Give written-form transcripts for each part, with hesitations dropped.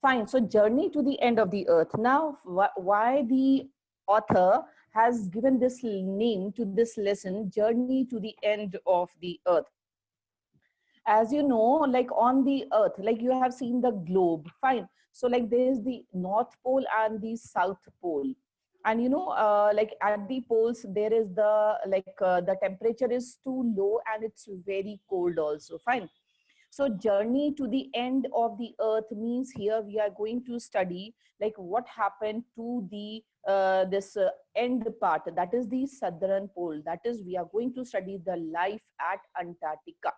Fine. So journey to the end of the earth. Now, why the author has given this name to this lesson, journey to the end of the earth? As you know, like on the earth, like you have seen the globe. Fine. So like there is the North Pole and the South Pole. And you know, like at the poles, there is the temperature is too low and it's very cold also. Fine. So journey to the end of the earth means here we are going to study like what happened to the this end part, that is the southern pole. That is, we are going to study the life at Antarctica.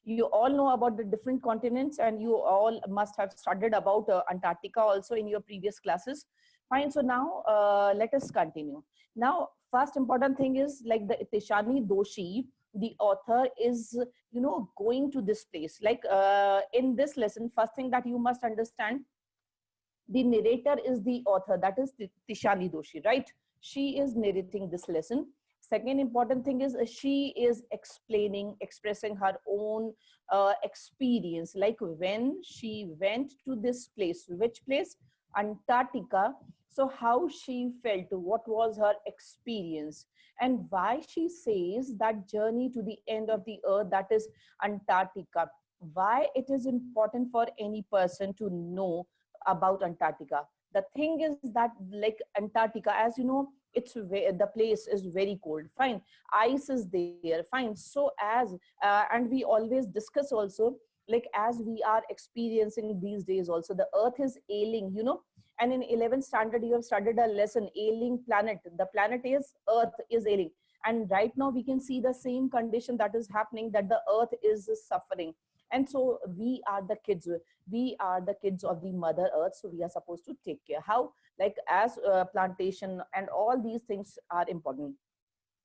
You all know about the different continents, and you all must have studied about Antarctica also in your previous classes. Fine. So now let us continue. Now, first important thing is like the Tishani Doshi, the author is, you know, going to this place. Like in this lesson, first thing that you must understand, the narrator is the author, that is Tishani Doshi, right? She is narrating this lesson. Second important thing is she is explaining, expressing her own experience, like when she went to this place. Which place? Antarctica. So how she felt, what was her experience, and why she says that journey to the end of the earth, that is Antarctica. Why it is important for any person to know about Antarctica. The thing is that like Antarctica, as you know, the place is very cold. Fine. Ice is there. Fine. So as and we always discuss also, like as we are experiencing these days also, the earth is ailing, you know. And in 11th standard you have studied a lesson, ailing planet. The planet is earth is ailing, and right now we can see the same condition that is happening, that the earth is suffering. And so we are the kids, we are the kids of the mother earth, so we are supposed to take care. How? Like as plantation and all these things are important.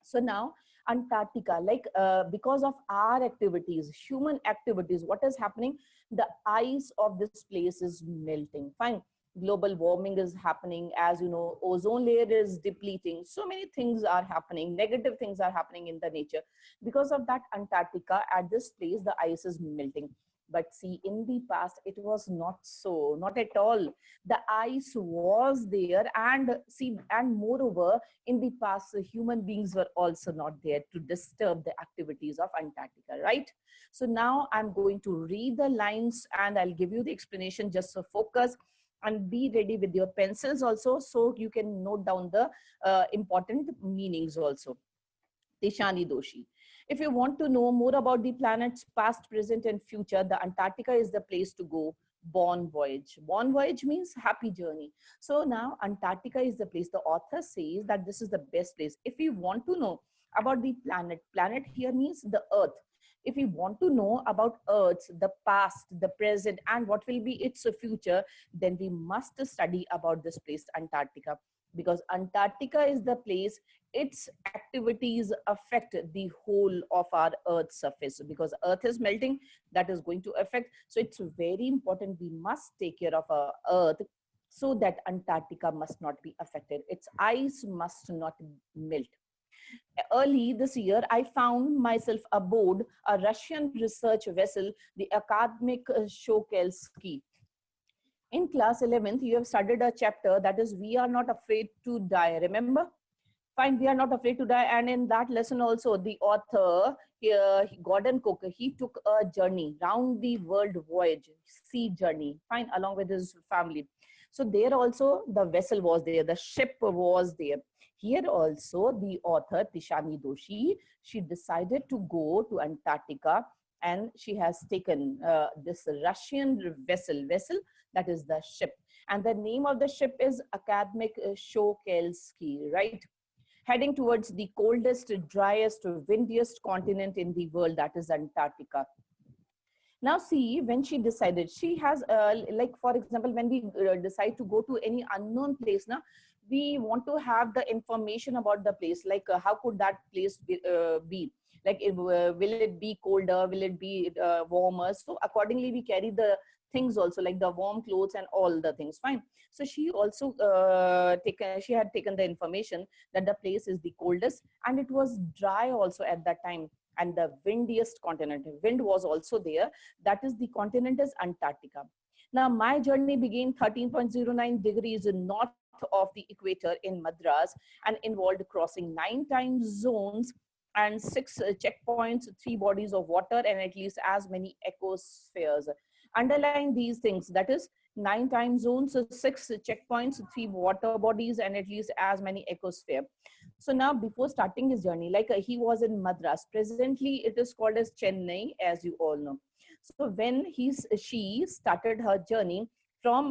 So now Antarctica, like because of our activities, human activities, what is happening? The ice of this place is melting. Fine. Global warming is happening, as you know, ozone layer is depleting. So many things are happening, negative things are happening in the nature. Because of that, Antarctica, at this place, the ice is melting. But see, in the past, it was not so, not at all. The ice was there, and see, and moreover, in the past, human beings were also not there to disturb the activities of Antarctica, right? So now I'm going to read the lines and I'll give you the explanation. Just so focus and be ready with your pencils also, so you can note down the important meanings also. Tishani Doshi. If you want to know more about the planet's past, present, and future, the Antarctica is the place to go. Bon voyage. Bon voyage means happy journey. So now Antarctica is the place. The author says that this is the best place. If you want to know about the planet, planet here means the earth. If we want to know about Earth's, the past, the present, and what will be its future, then we must study about this place, Antarctica. Because Antarctica is the place, its activities affect the whole of our Earth's surface. Because Earth is melting, that is going to affect. So it's very important, we must take care of our Earth so that Antarctica must not be affected. Its ice must not melt. Early this year, I found myself aboard a Russian research vessel, the Akademik Shokelsky. In class 11th, you have studied a chapter that is, we are not afraid to die. Remember? Fine, we are not afraid to die. And in that lesson also, the author, Gordon Cook, he took a journey, round the world voyage, sea journey, fine, along with his family. So there also the vessel was there, the ship was there. Here also the author, Tishani Doshi, she decided to go to Antarctica, and she has taken this Russian vessel, that is the ship. And the name of the ship is Akademik Shokelsky, right? Heading towards the coldest, driest, windiest continent in the world, that is Antarctica. Now see, when she decided, she has like for example, when we decide to go to any unknown place, now we want to have the information about the place, like how could that place be, like will it be colder, will it be warmer. So accordingly we carry the things also, like the warm clothes and all the things, fine. So she also she had taken the information that the place is the coldest, and it was dry also at that time, and the windiest continent. Wind was also there. That is, the continent is Antarctica. Now, my journey began 13.09 degrees north of the equator in Madras and involved crossing 9 time zones and 6 checkpoints, 3 bodies of water, and at least as many ecospheres. Underline these things, that is 9 time zones, 6 checkpoints, 3 water bodies, and at least as many ecosphere. So now, before starting his journey, like he was in Madras. Presently, it is called as Chennai, as you all know. So when she started her journey from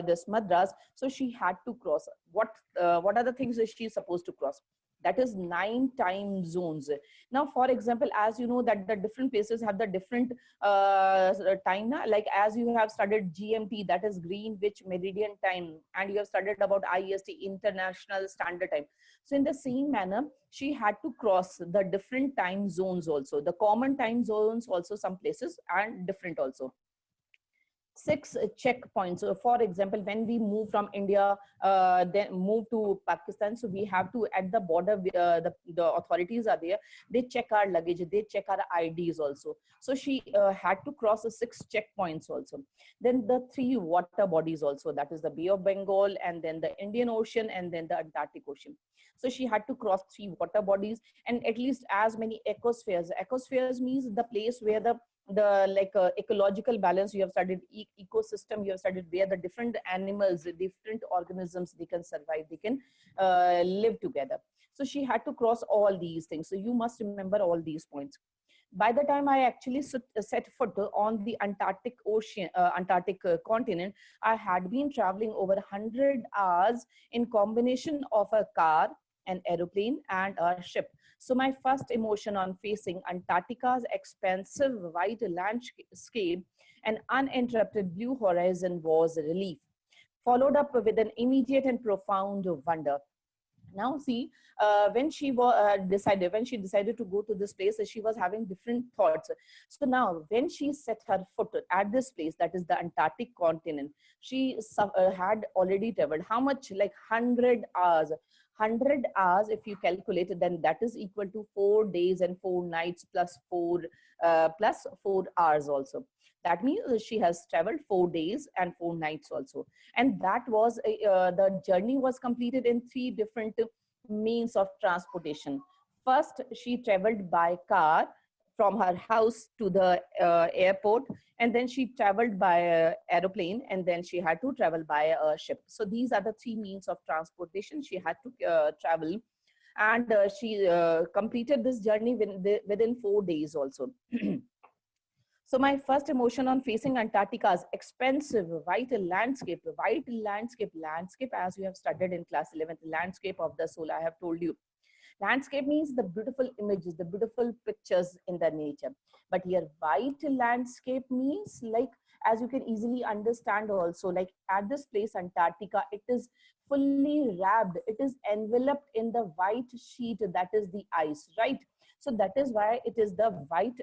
this Madras, so she had to cross what are the things that she is supposed to cross? That is 9 time zones. Now, for example, as you know that the different places have the different time, na? Like as you have studied GMT, that is Greenwich Meridian Time, and you have studied about IST, International Standard Time. So in the same manner, she had to cross the different time zones also, the common time zones also, some places, and different also. 6 checkpoints. So for example, when we move from India, then move to Pakistan, so we have to, at the border, the authorities are there. They check our luggage, they check our IDs also. So she had to cross the 6 checkpoints also. Then the 3 water bodies also, that is the Bay of Bengal, and then the Indian Ocean, and then the Antarctic Ocean. So she had to cross 3 water bodies and at least as many ecospheres. Ecospheres means the place where the like ecological balance, you have studied ecosystem, you have studied where the different animals, the different organisms, they can survive, they can live together. So she had to cross all these things, so you must remember all these points. By the time I actually set foot on the Antarctic Ocean, Antarctic continent, I had been traveling over 100 hours in combination of a car, an aeroplane, and a ship. So my first emotion on facing Antarctica's expansive white landscape and uninterrupted blue horizon was relief, followed up with an immediate and profound wonder. Now see, when she decided to go to this place, she was having different thoughts. So now when she set her foot at this place, that is the Antarctic continent, she had already traveled how much, like 100 hours. 100 hours, if you calculate it, then that is equal to 4 days and 4 nights plus 4 hours also. That means she has traveled 4 days and 4 nights also. And that was the journey was completed in 3 different means of transportation. First, she traveled by car from her house to the airport, and then she traveled by aeroplane, and then she had to travel by a ship. So these are the 3 means of transportation she had to travel, and she completed this journey within 4 days also. So my first emotion on facing Antarctica's expensive landscape, as you have studied in class 11th, landscape of the soul, I have told you. Landscape means the beautiful images, the beautiful pictures in the nature. But here, white landscape means, like, as you can easily understand also, like at this place, Antarctica, it is fully wrapped, it is enveloped in the white sheet, that is the ice, right? So that is why it is the white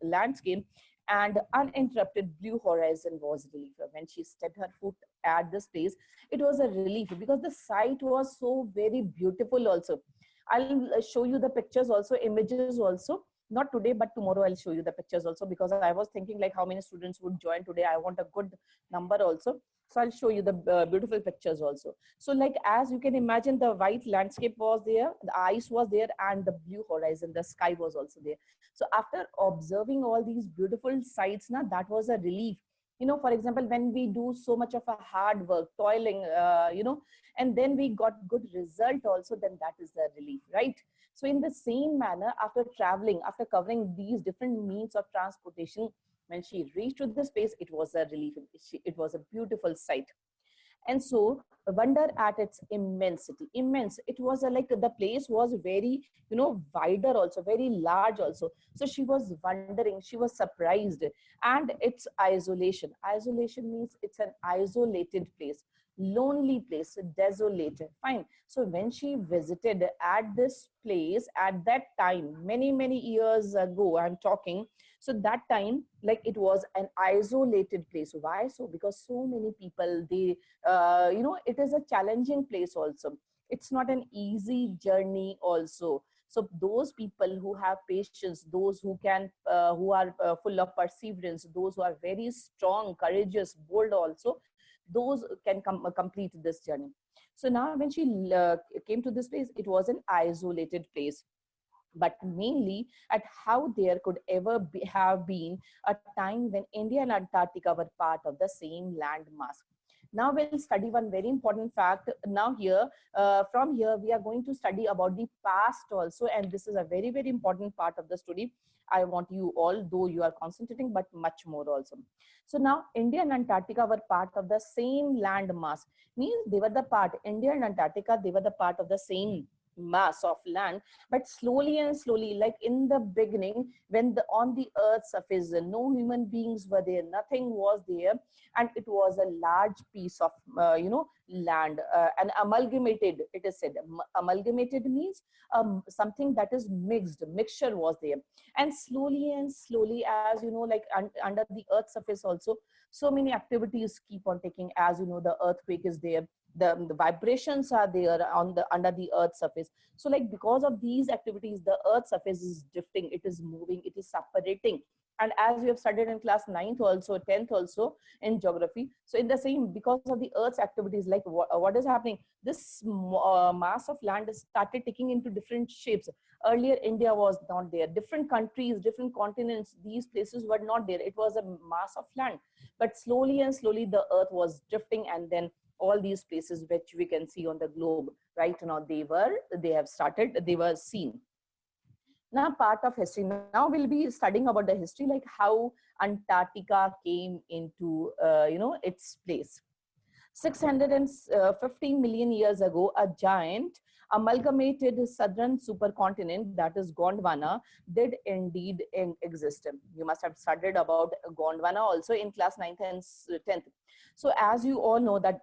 landscape, and uninterrupted blue horizon was relief. When she stepped her foot at this place, it was a relief because the sight was so very beautiful also. I'll show you the pictures also, images also. Not today, but tomorrow I'll show you the pictures also, because I was thinking like how many students would join today. I want a good number also. So I'll show you the beautiful pictures also. So like, as you can imagine, the white landscape was there, the ice was there, and the blue horizon, the sky was also there. So after observing all these beautiful sights, na, that was a relief. You know, for example, when we do so much of a hard work, toiling, and then we got good result also, then that is the relief, right? So in the same manner, after traveling, after covering these different means of transportation, when she reached to the space, it was a relief. It was a beautiful sight. And so wonder at its immensity, immense. It was like the place was very, wider also, very large also. So she was wondering, she was surprised. And its isolation means it's an isolated place, lonely place, desolate, fine. So when she visited at this place at that time, many years ago, I'm talking, so that time, like, it was an isolated place. Why so? Because so many people, they it is a challenging place also. It's not an easy journey also. So those people who have patience, those who can, who are full of perseverance, those who are very strong, courageous, bold also, those can complete this journey. So now when she came to this place, it was an isolated place, but mainly at how there could ever have been a time when India and Antarctica were part of the same land mass. Now we'll study one very important fact. Now here, from here, we are going to study about the past also, and this is a very, very important part of the study. I want you all, though you are concentrating, but much more also. So now India and Antarctica were part of the same land mass, means they were the part, India and Antarctica, they were the part of the same mass of land, but slowly and slowly, like in the beginning, when the on the earth's surface no human beings were there, nothing was there, and it was a large piece of land, and amalgamated, it is said. Amalgamated means something that is mixed, mixture was there. And slowly, as you know, like under the earth's surface also, so many activities keep on taking. As you know, the earthquake is there, the vibrations are there on the under the earth's surface. So like because of these activities, the earth's surface is drifting, it is moving, it is separating. And as we have studied in class 9th also, 10th also in geography, so in the same, because of the earth's activities, like what is happening, this mass of land is started taking into different shapes. Earlier India was not there, different countries, different continents, these places were not there, it was a mass of land. But slowly and slowly the earth was drifting, and then all these places which we can see on the globe right now, they have started, they were seen. Now part of history, now we'll be studying about the history, like how Antarctica came into its place. 615 million years ago, a giant amalgamated southern supercontinent, that is Gondwana, did indeed exist. You must have studied about Gondwana also in class 9th and 10th. So as you all know that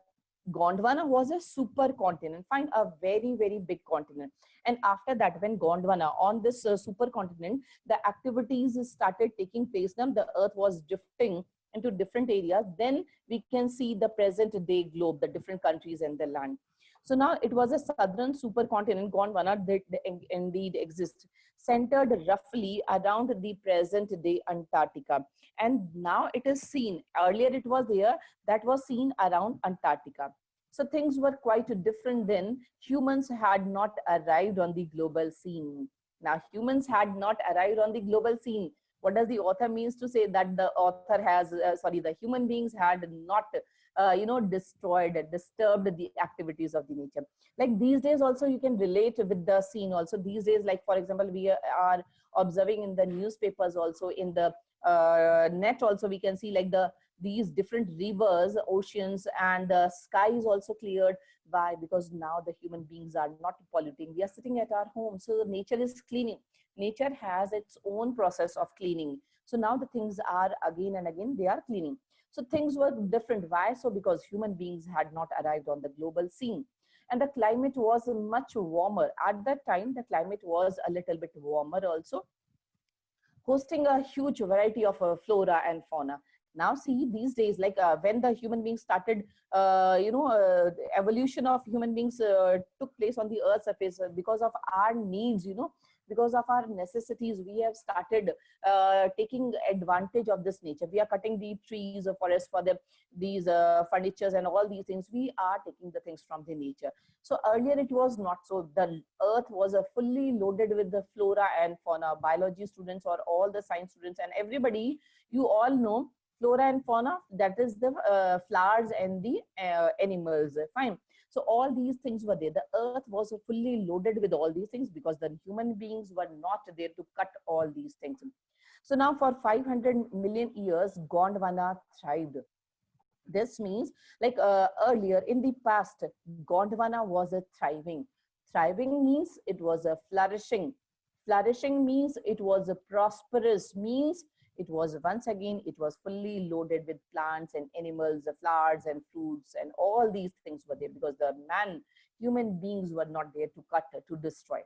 Gondwana was a supercontinent, find a very, very big continent. And after that, when Gondwana, on this supercontinent, the activities started taking place, now the earth was drifting into different areas, then we can see the present day globe, the different countries and the land. So now it was a southern supercontinent, Gondwana, that indeed exists, centered roughly around the present day Antarctica. And now it is seen, earlier it was there, that was seen around Antarctica. So things were quite different then. Humans had not arrived on the global scene. Now humans had not arrived on the global scene. What does the author means to say? That the author has, the human beings had not, disturbed the activities of the nature. Like these days also you can relate with the scene also. These days, like for example, we are observing in the newspapers also, in the net also, we can see like these different rivers, oceans, and the sky is also cleared. Why? Because now the human beings are not polluting. We are sitting at our home, so nature is cleaning. Nature has its own process of cleaning. So now the things are again and again, they are cleaning. So things were different. Why? So because human beings had not arrived on the global scene. And the climate was much warmer. At that time, the climate was a little bit warmer also, hosting a huge variety of flora and fauna. Now see, these days, like when the human beings started, evolution of human beings took place on the earth's surface, because of our needs, because of our necessities, we have started taking advantage of this nature. We are cutting the trees or forests for these furnitures and all these things. We are taking the things from the nature. So earlier it was not so. The earth was fully loaded with the flora and fauna. Biology students or all the science students and everybody, you all know flora and fauna, that is the flowers and the animals. Fine. So all these things were there. The earth was fully loaded with all these things because the human beings were not there to cut all these things. So now for 500 million years, Gondwana thrived. This means like earlier in the past, Gondwana was a thriving. Thriving means it was a flourishing. Flourishing means it was a prosperous, means it was once again, it was fully loaded with plants and animals, flowers and fruits, and all these things were there because the human beings were not there to cut, to destroy.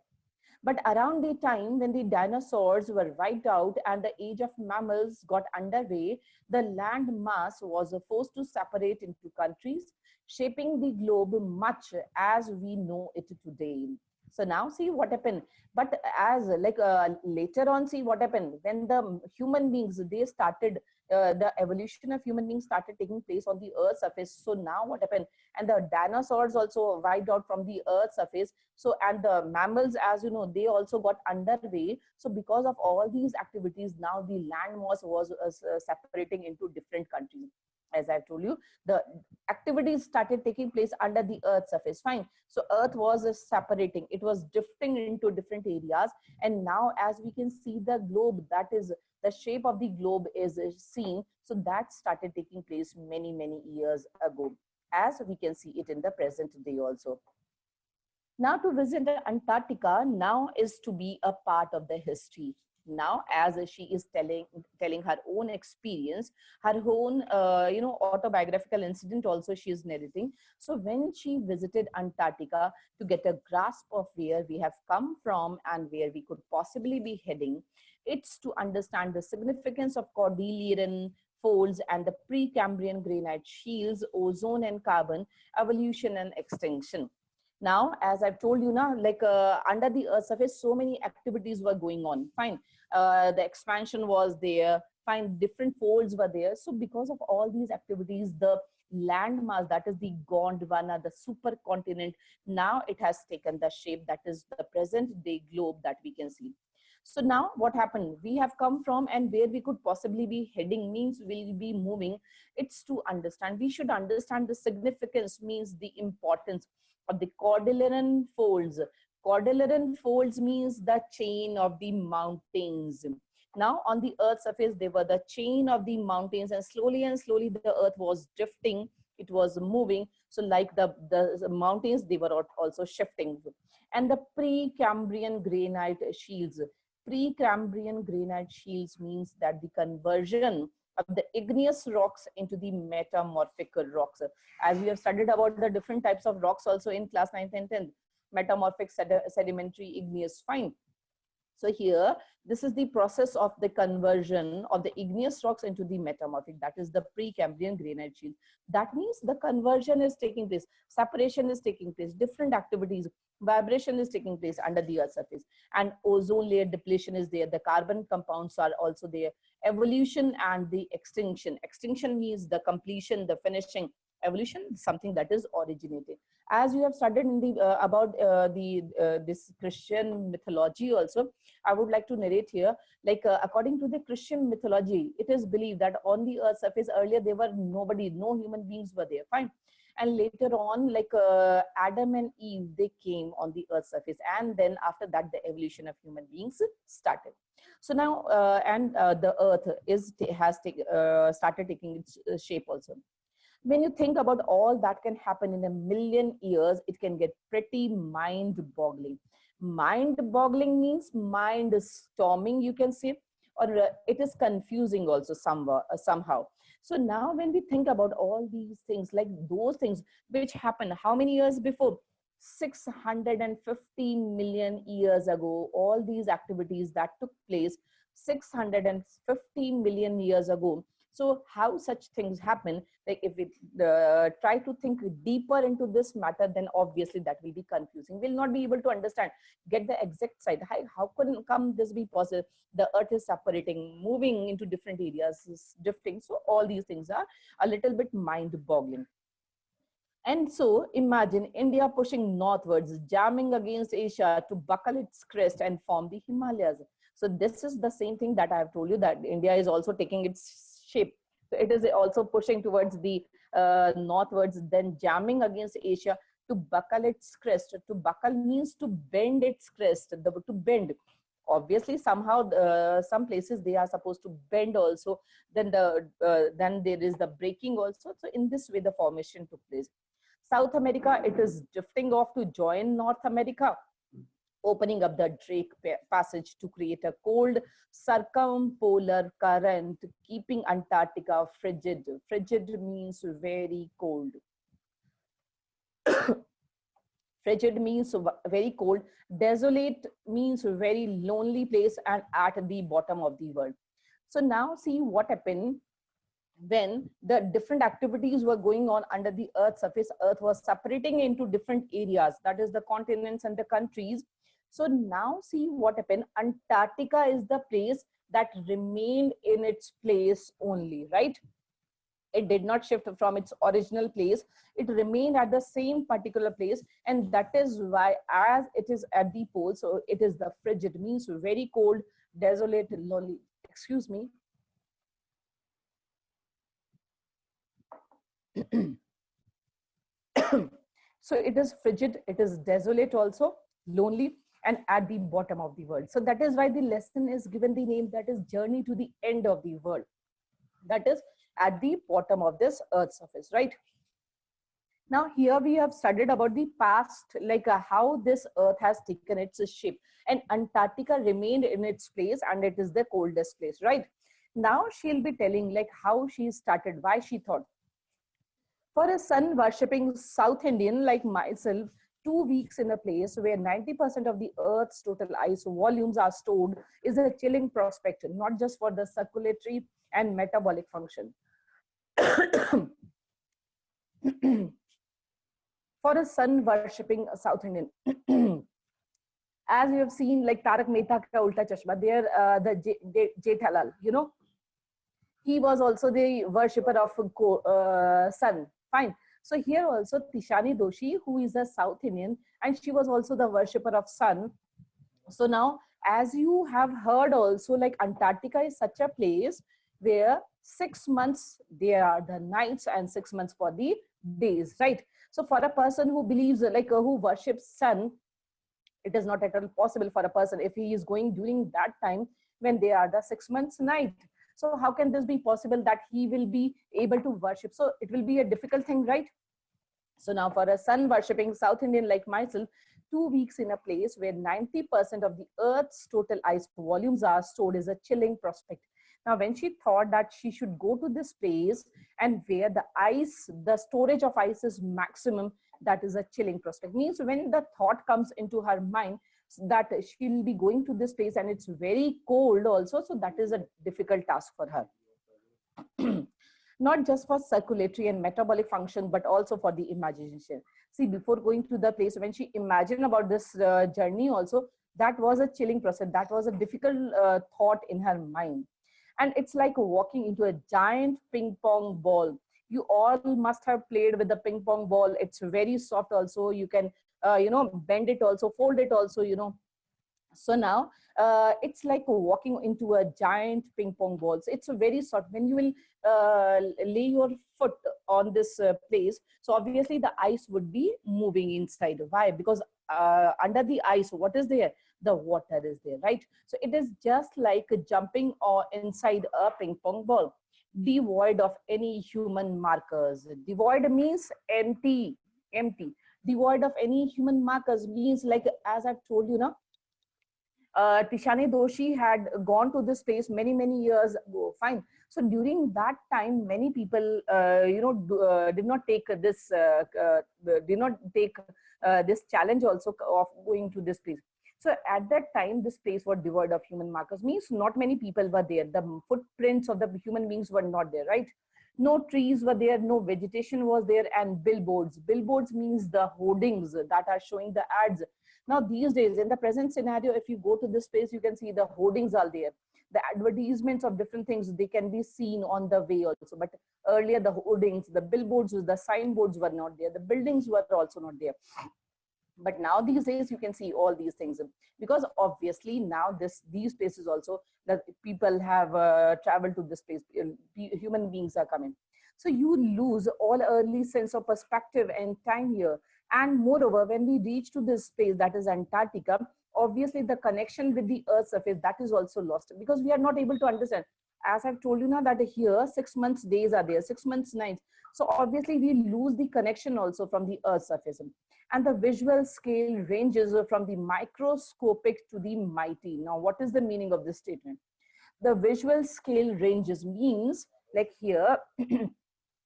But around the time when the dinosaurs were wiped out and the age of mammals got underway, the land mass was forced to separate into countries, shaping the globe much as we know it today. So now see what happened. But as like later on, see what happened when the human beings, they started, the evolution of human beings started taking place on the earth's surface. So now what happened, and the dinosaurs also wiped out from the earth's surface. So, and the mammals, as you know, they also got underway. So because of all these activities, now the land mass was separating into different countries. As I've told you, the activities started taking place under the earth's surface. Fine. So earth was separating, it was drifting into different areas. And now as we can see, the globe, that is the shape of the globe is seen. So that started taking place many, many years ago, as we can see it in the present day also. Now to visit Antarctica now is to be a part of the history. Now, as she is telling her own experience, her own autobiographical incident also she is narrating. So when she visited Antarctica to get a grasp of where we have come from and where we could possibly be heading, it's to understand the significance of Cordilleran folds and the Precambrian granite shields, ozone and carbon, evolution and extinction. Now, as I've told you now, like under the earth surface, so many activities were going on. Fine. The expansion was there. Fine. Different folds were there. So because of all these activities, the land mass, that is the Gondwana, the supercontinent, now it has taken the shape that is the present day globe that we can see. So now what happened? We have come from, and where we could possibly be heading means we'll be moving. It's to understand. We should understand the significance, means the importance of the Cordilleran folds. Cordilleran folds means the chain of the mountains. Now on the earth's surface, they were the chain of the mountains, and slowly the earth was drifting, it was moving. So like the mountains, they were also shifting. And the Precambrian granite shields. Precambrian granite shields means that the conversion of the igneous rocks into the metamorphic rocks. As we have studied about the different types of rocks also in class 9th and 10th, metamorphic, sedimentary, igneous, fine. So here, this is the process of the conversion of the igneous rocks into the metamorphic, that is the Precambrian granite shield. That means the conversion is taking place, separation is taking place, different activities, vibration is taking place under the earth's surface, and ozone layer depletion is there, the carbon compounds are also there, evolution and the extinction. Extinction means the completion, the finishing. Evolution, something that is originated. As you have studied in the about this Christian mythology also, I would like to narrate here, like according to the Christian mythology, it is believed that on the earth's surface earlier there were nobody, no human beings were there, fine. And later on, like Adam and Eve, they came on the earth's surface, and then after that the evolution of human beings started. So now the earth has started taking its shape also. When you think about all that can happen in a million years, it can get pretty mind-boggling. Mind-boggling means mind storming, you can say, or it is confusing also somehow. So now when we think about all these things, like those things which happened how many years before? 650 million years ago, all these activities that took place 650 million years ago. So how such things happen? Like if we try to think deeper into this matter, then obviously that will be confusing. We'll not be able to understand, get the exact side. How come this be possible? The earth is separating, moving into different areas, is drifting. So all these things are a little bit mind-boggling. And so imagine India pushing northwards, jamming against Asia to buckle its crest and form the Himalayas. So this is the same thing that I have told you, that India is also taking its shape. So it is also pushing towards the northwards, then jamming against Asia to buckle its crest. To buckle means to bend its crest, to bend. Obviously, somehow some places they are supposed to bend also. Then then there is the breaking also. So in this way, the formation took place. South America, it is drifting off to join North America, opening up the Drake Passage to create a cold circumpolar current, keeping Antarctica frigid. Frigid means very cold. Frigid means very cold. Desolate means very lonely place and at the bottom of the world. So now see what happened. when the different activities were going on under the earth's surface, earth was separating into different areas, that is the continents and the countries. So now see what happened. Antarctica is the place that remained in its place only, right? It did not shift from its original place. It remained at the same particular place, and that is why, as it is at the pole, so it is the frigid, means very cold, desolate, lonely. Excuse me. So it is frigid, it is desolate also, lonely, and at the bottom of the world. So that is why the lesson is given the name, that is journey to the end of the world. That is at the bottom of this earth surface, right? Now here we have studied about the past, like how this earth has taken its shape, and Antarctica remained in its place, and it is the coldest place, right? Now she'll be telling like how she started, why she thought. For a sun worshipping South Indian like myself, 2 weeks in a place where 90% of the Earth's total ice volumes are stored is a chilling prospect, not just for the circulatory and metabolic function. For a sun worshipping South Indian, as you have seen, like Tarak Mehta Ka Ulta Chashma, there the Jethalal, you know, he was also the worshipper of sun. Fine. So here also Tishani Doshi, who is a South Indian, and she was also the worshipper of sun. So now, as you have heard also, like Antarctica is such a place where 6 months there are the nights and 6 months for the days, right? So for a person who believes, like who worships sun, it is not at all possible for a person if he is going during that time when they are the 6 months night. So how can this be possible that he will be able to worship? So it will be a difficult thing, right? So now for a sun worshipping South Indian like myself, 2 weeks in a place where 90% of the earth's total ice volumes are stored is a chilling prospect. Now when she thought that she should go to this place and where the ice, the storage of ice is maximum, that is a chilling prospect. Means when the thought comes into her mind that she'll be going to this place and it's very cold also, so that is a difficult task for her. Not just for circulatory and metabolic function, but also for the imagination. See, before going to the place, when she imagined about this journey also, that was a chilling process. That was a difficult thought in her mind. And it's like walking into a giant ping pong ball. You all must have played with the ping pong ball. It's very soft also. You can, bend it also, fold it also, So now it's like walking into a giant ping pong ball. So it's a very soft. When you will lay your foot on this place, so obviously the ice would be moving inside. Why? Because under the ice, what is there? The water is there, right? So it is just like jumping or inside a ping pong ball, devoid of any human markers. Devoid means empty, empty. Devoid of any human markers means, like as I've told you now, Tishani Doshi had gone to this place many, many years ago. Fine. So during that time, many people, did not take this challenge also of going to this place. So at that time, this place was devoid of human markers. Means not many people were there. The footprints of the human beings were not there, right? No trees were there, no vegetation was there, and billboards. Billboards means the hoardings that are showing the ads. Now, these days, in the present scenario, if you go to this place, you can see the hoardings are there. The advertisements of different things, they can be seen on the way also. But earlier, the hoardings, the billboards, the signboards were not there. The buildings were also not there. But now these days, you can see all these things, because obviously now these places also, that people have traveled to this place, human beings are coming. So you lose all early sense of perspective and time here. And moreover, when we reach to this place, that is Antarctica, obviously the connection with the earth's surface, that is also lost, because we are not able to understand. As I've told you now, that here 6 months days are there, 6 months nights. So obviously we lose the connection also from the earth's surface. And the visual scale ranges from the microscopic to the mighty. Now, what is the meaning of this statement? The visual scale ranges means, like here,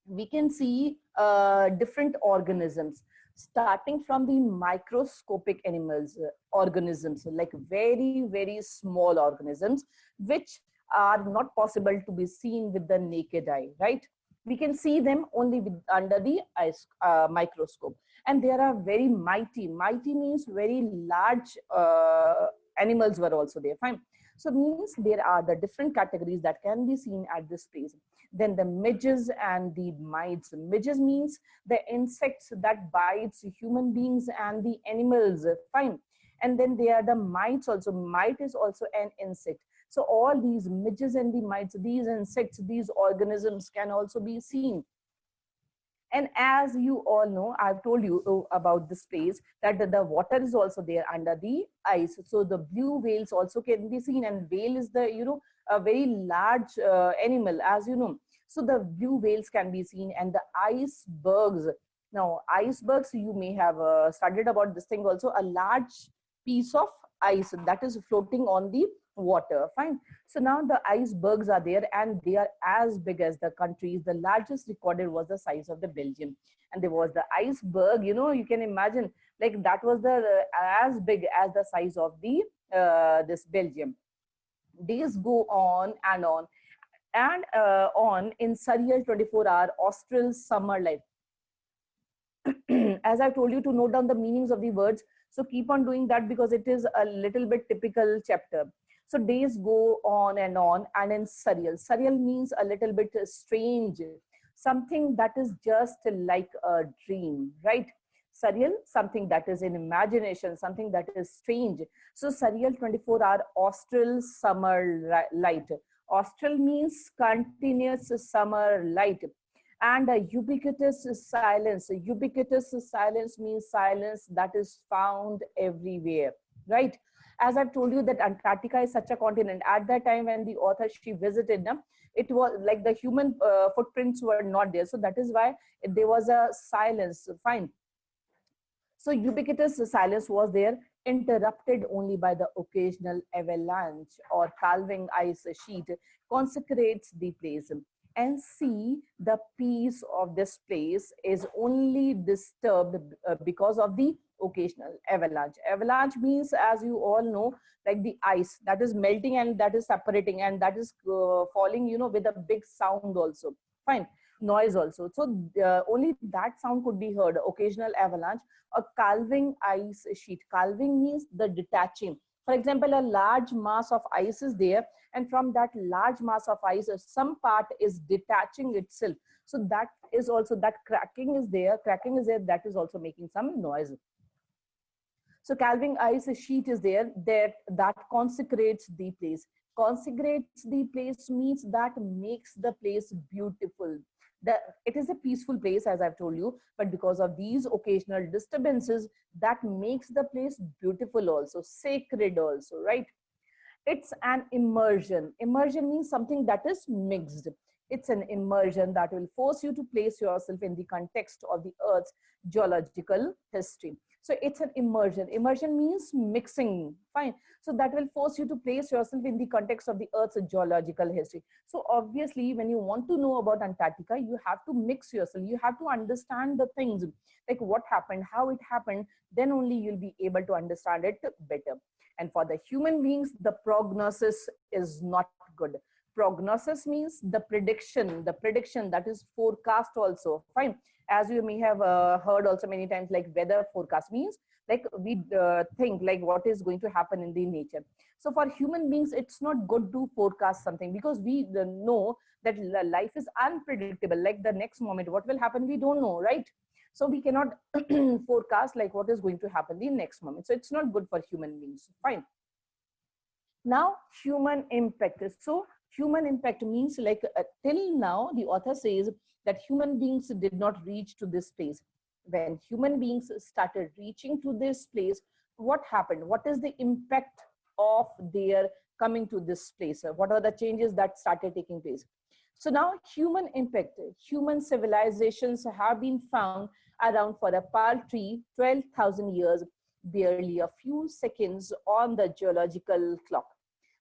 we can see different organisms, starting from the microscopic organisms, like very, very small organisms, which are not possible to be seen with the naked eye, right? We can see them only under the microscope. And there are very mighty. Mighty means very large animals were also there. Fine. So means there are the different categories that can be seen at this place. Then the midges and the mites. Midges means the insects that bites human beings and the animals. Fine. And then there are the mites also. Mite is also an insect. So all these midges and the mites, these insects, these organisms can also be seen. And as you all know, I've told you about this place that the water is also there under the ice. So the blue whales also can be seen, and whale is the, a very large animal, as you know. So the blue whales can be seen, and the icebergs. Now, icebergs, you may have studied about this thing also, a large piece of ice that is floating on the water. Fine. So now the icebergs are there, and they are as big as the countries. The largest recorded was the size of the Belgium, and there was the iceberg, you can imagine, like that was the as big as the size of the this Belgium. Days go on and on and on in surreal 24-hour austral summer light. As I told you to note down the meanings of the words, so keep on doing that because it is a little bit typical chapter. So days go on and in surreal. Surreal means a little bit strange, something that is just like a dream, right? Surreal, something that is in imagination, something that is strange. So surreal 24-hour austral summer light. Austral means continuous summer light. And a ubiquitous silence. Ubiquitous silence means silence that is found everywhere, right? As I've told you that Antarctica is such a continent. At that time when the author, she visited them, it was like the human footprints were not there. So that is why there was a silence. Fine. So ubiquitous silence was there, interrupted only by the occasional avalanche or calving ice sheet consecrates the place. And see, the peace of this place is only disturbed because of the occasional avalanche. Avalanche means, as you all know, like the ice that is melting and that is separating and that is falling, with a big sound also. Fine. Noise also. So only that sound could be heard. Occasional avalanche. A calving ice sheet. Calving means the detaching. For example, a large mass of ice is there, and from that large mass of ice, some part is detaching itself. So that is also, that cracking is there. Cracking is there. That is also making some noise. So calving ice sheet is there that consecrates the place. Consecrates the place means that makes the place beautiful. It is a peaceful place, as I've told you, but because of these occasional disturbances, that makes the place beautiful also, sacred also, right? It's an immersion. Immersion means something that is mixed. It's an immersion that will force you to place yourself in the context of the Earth's geological history. So it's an immersion. Immersion means mixing. Fine. So that will force you to place yourself in the context of the Earth's geological history. So obviously, when you want to know about Antarctica, you have to mix yourself. You have to understand the things, like what happened, how it happened. Then only you'll be able to understand it better. And for the human beings, the prognosis is not good. Prognosis means the prediction that is forecast also. Fine. As you may have heard also many times, like weather forecast means like we think like what is going to happen in the nature. So for human beings, it's not good to forecast something because we know that life is unpredictable. Like the next moment, what will happen, we don't know, right? So we cannot forecast like what is going to happen the next moment. So it's not good for human beings. Fine. Now, human impact. So human impact means like till now, the author says that human beings did not reach to this place. When human beings started reaching to this place, what happened? What is the impact of their coming to this place? What are the changes that started taking place? So now human impact, human civilizations have been found around for a paltry 12,000 years, barely a few seconds on the geological clock.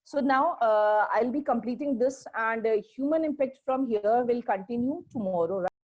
So now I'll be completing this, and human impact from here will continue tomorrow.